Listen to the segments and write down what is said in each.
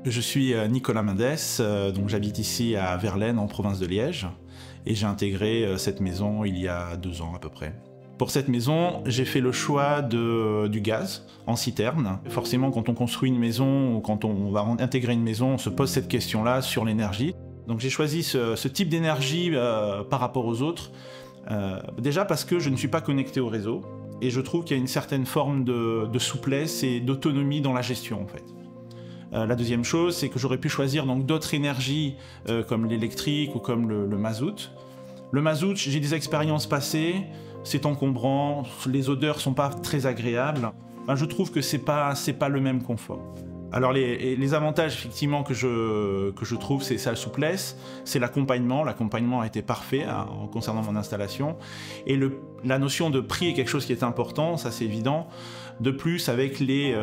Je suis Nicolas Mendes, donc j'habite ici à Verlaine en province de Liège et j'ai intégré cette maison il y a 2 ans à peu près. Pour cette maison, j'ai fait le choix du gaz en citerne. Forcément, quand on construit une maison ou quand on va intégrer une maison, on se pose cette question-là sur l'énergie. Donc j'ai choisi ce type d'énergie par rapport aux autres, déjà parce que je ne suis pas connecté au réseau et je trouve qu'il y a une certaine forme de souplesse et d'autonomie dans la gestion en fait. La deuxième chose, c'est que j'aurais pu choisir donc d'autres énergies comme l'électrique ou comme le mazout. Le mazout, j'ai des expériences passées, c'est encombrant, les odeurs sont pas très agréables. Enfin, je trouve que c'est pas le même confort. Alors les avantages effectivement que je trouve, c'est sa souplesse, c'est l'accompagnement. L'accompagnement a été parfait concernant mon installation. Et la notion de prix est quelque chose qui est important, ça c'est évident. De plus, avec les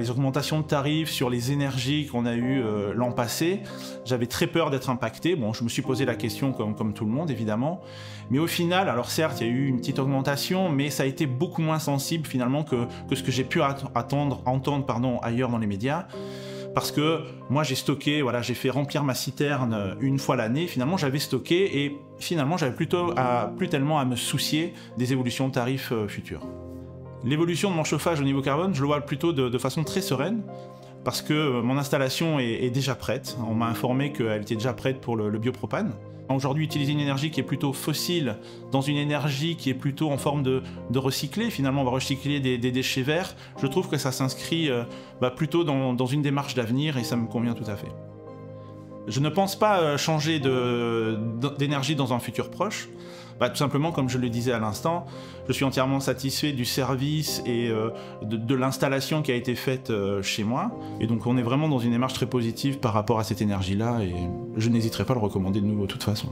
augmentations de tarifs sur les énergies qu'on a eues l'an passé, j'avais très peur d'être impacté. Bon, je me suis posé la question comme tout le monde, évidemment. Mais au final, alors certes, il y a eu une petite augmentation, mais ça a été beaucoup moins sensible finalement que ce que j'ai pu entendre ailleurs dans les médias. Parce que moi j'ai stocké, voilà, j'ai fait remplir ma citerne une fois l'année, finalement j'avais stocké et finalement j'avais plus tellement à me soucier des évolutions de tarifs futures. L'évolution de mon chauffage au niveau carbone, je le vois plutôt de façon très sereine, parce que mon installation est déjà prête. On m'a informé qu'elle était déjà prête pour le biopropane. Aujourd'hui, utiliser une énergie qui est plutôt fossile dans une énergie qui est plutôt en forme de recycler, finalement on va recycler des déchets verts, je trouve que ça s'inscrit plutôt dans une démarche d'avenir et ça me convient tout à fait. Je ne pense pas changer d'énergie dans un futur proche. Tout simplement, comme je le disais à l'instant, je suis entièrement satisfait du service et de l'installation qui a été faite chez moi. Et donc on est vraiment dans une démarche très positive par rapport à cette énergie-là et je n'hésiterai pas à le recommander de nouveau de toute façon.